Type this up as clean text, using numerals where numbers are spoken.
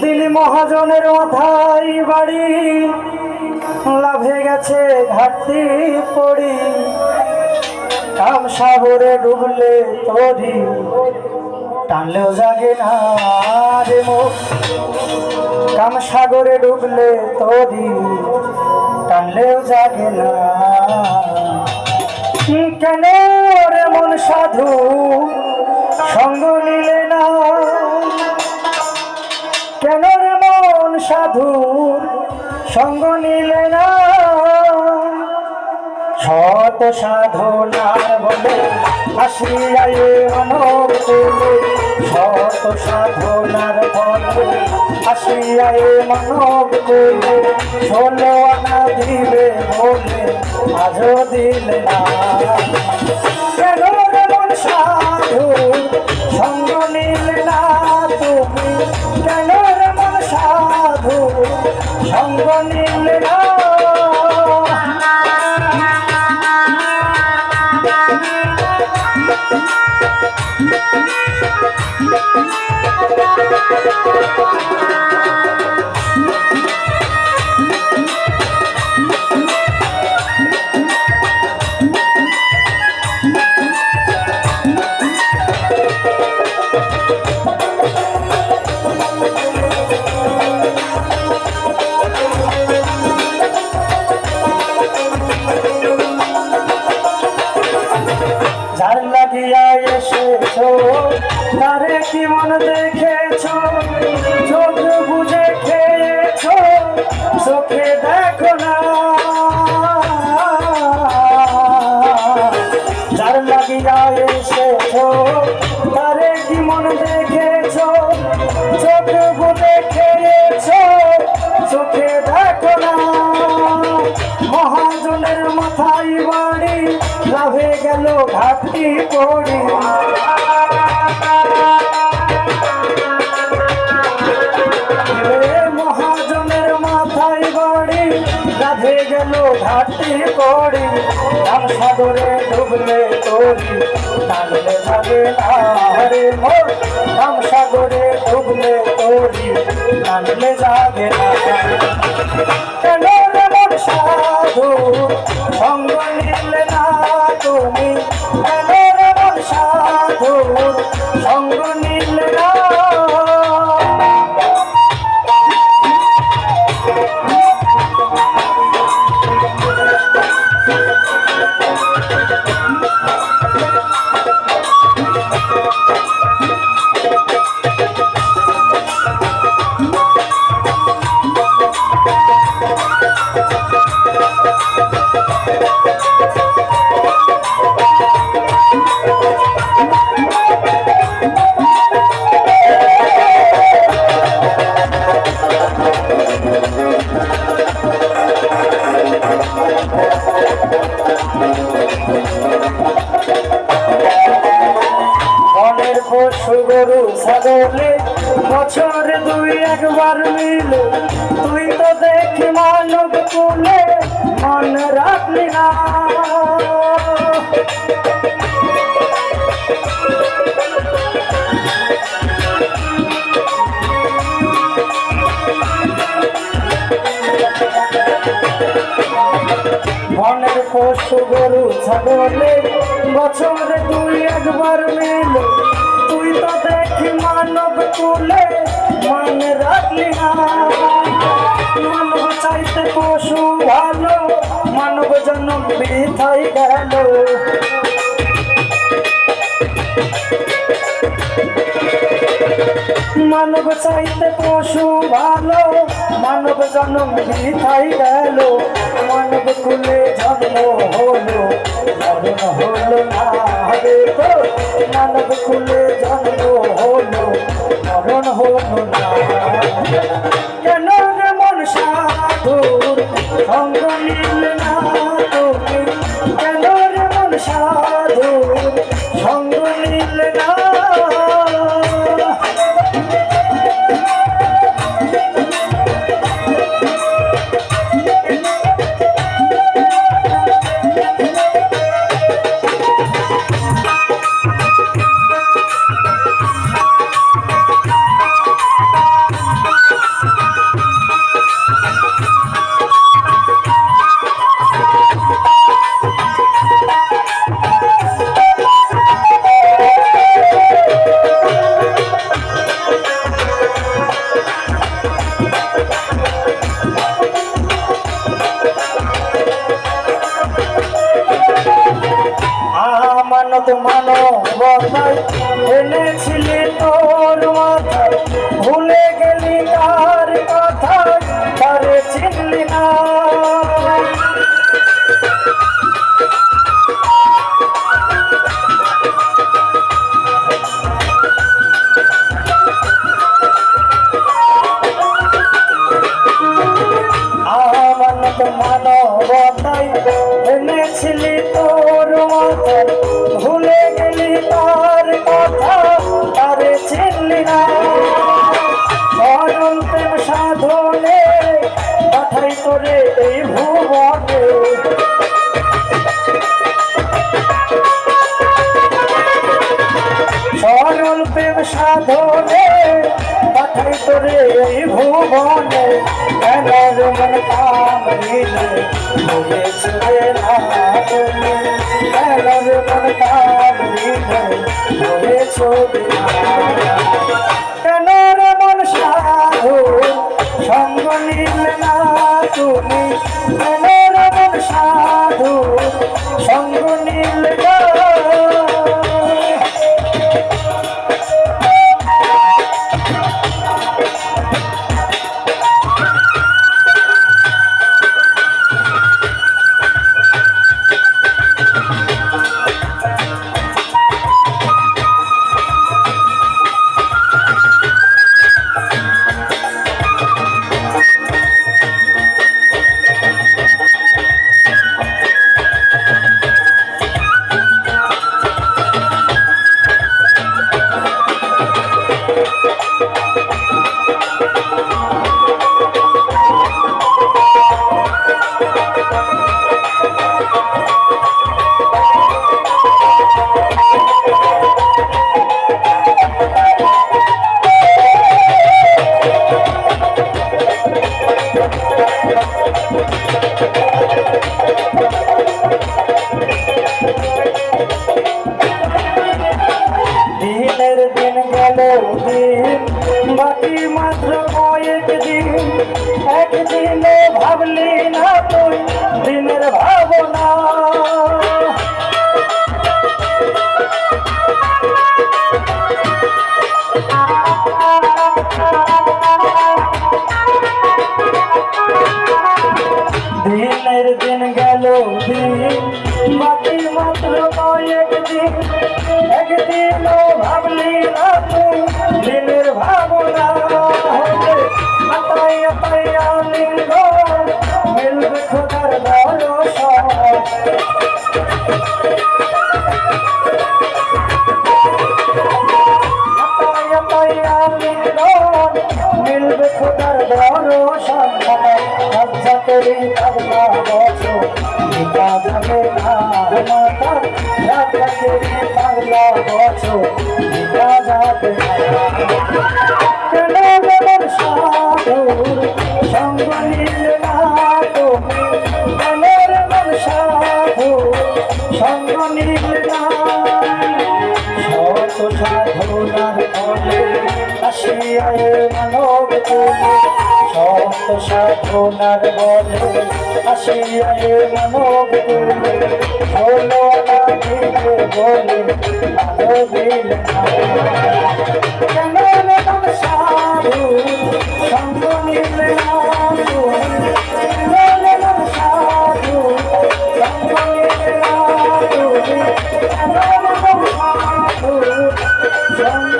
দিলি মহাজনের মাথায় বাড়ি, লাভে গেছে ঘাটতি পড়ি। কাম সাগরে ডুবলে তরি, টানলেও জাগে না রে মুখ। কাম সাগরে ডুবলে তরি, টানলেও জাগে না। কেন রে মন সাধু সঙ্গ নিলে না? কেন রে মন সাধু সঙ্গ নিলে না? শত সাধনার বলে আসিয়ায় মানব কুলে, শত সাধনার বলে আসিয়ায় মানব কুলে। 16 আনা দিবে বলে আজও দিলে না। কেন রে মন সাধু সঙ্গ নিলে না তুমি? কেন রে মন সাধু সঙ্গ নিলে না? যার লাগিয়া এসেছো তারে কি মন দেখেছো? চোখ বুঝে খেয়েছো, চোখে দেখো না। যার লাগিয়া এসেছো তারে কি মন দেখেছো? চোখ বুঝে খেয়েছো, চোখে দেখো না। মহাজনের মাথায় বাড়ি, লাভে গেল ঘাটতি পড়ি। মহাজনের মাথায় বাড়ি, লাভে গেল ঘাটতি পড়ি। কাম সাগরে ডুবলে তরি, টানলে যাবে না রে মোর। কাম সাগরে ডুবলে তরি, টানলে যাবে না। কেন রে মন সাধু সঙ্গ নিলে না তুমি? কেন রে মন সাধু সঙ্গ নিলে না? বনের পশু গরু ছাগলে বছর 2-1 মিলে, তুই তো দেখি মানব কুলে মন রাখলি না। বনের পশু গরু ছাগলে বছর 2-1 মিলে, তুই তো দেখি মানব কুলে মন রাখলি না। মানব চাইতে পশু ভালো, মানব জন্ম বৃথাই গেল। মানব চাইতে পশু ভালো, মানব জন্ম বৃথাই গেল। মানব কুলে জন্ম হলো, মরণ হলো না রে তো। মানব কুলে জন্ম হলো, মরণ হলো না। কেন রে মন সাধুর সঙ্গ নিলে না তুমি? কেন রে মন সাধুর সঙ্গ নিলে না? এনেছিলি তোর মাথায় ভুলে গেলি কার কথা তারে চিনলি না আমানত মানবতাই এনেছিলি তোর মাথায় ভুলে গেলি তার কথা তারে চিনলি না সরল প্রেম সাধনে পাঠাই তোরে এই ভুবনে সরল প্রেম সাধনে পাঠাই তোরে এই ভুবনে কেনর মন কামড়িলে হয়েছে না তুমি কেনর মন কামড়িলে হয়েছে কেনর মন সাধু সঙ্গ নিলে না তুমি কেনর মন সাধু সঙ্গ নিলে না দিনের দিন গেল দিন বাকি মাত্র কয়েক দিন একদিনে ভাবলি না তুই দিনের ভাবনা দিনের দিন গেল দিন বাকি মাত্র কয়েক দিন একদিনও ভাবলি না তুই দিনের ভাবনা আতাই আতাই আলিঙ্গ মিলবে খোদার দর্শন আতাই আতাই আলিঙ্গ মিলবে খোদার দর্শন লজ্জা করি পাগলা বছর নিকা যাবে না মাতা লজ্জা করি পাগলা বছর নিকা যাবে না কেন মন সাধুর সঙ্গ নিলে না তুমি কেন মন সাধুর সঙ্গ নিলে না শত সাধনার ফলে আসিয়ায় মানব তুমি শত সাধনার বলে আসিয়ায় মানব তুমি হলো না দিলে বলে আলো দিলে না কেন মন সাধু সঙ্গ নিলে না তুমি কেন মন সাধু সঙ্গ নিলে না তুমি কেন মন সাধু সঙ্গ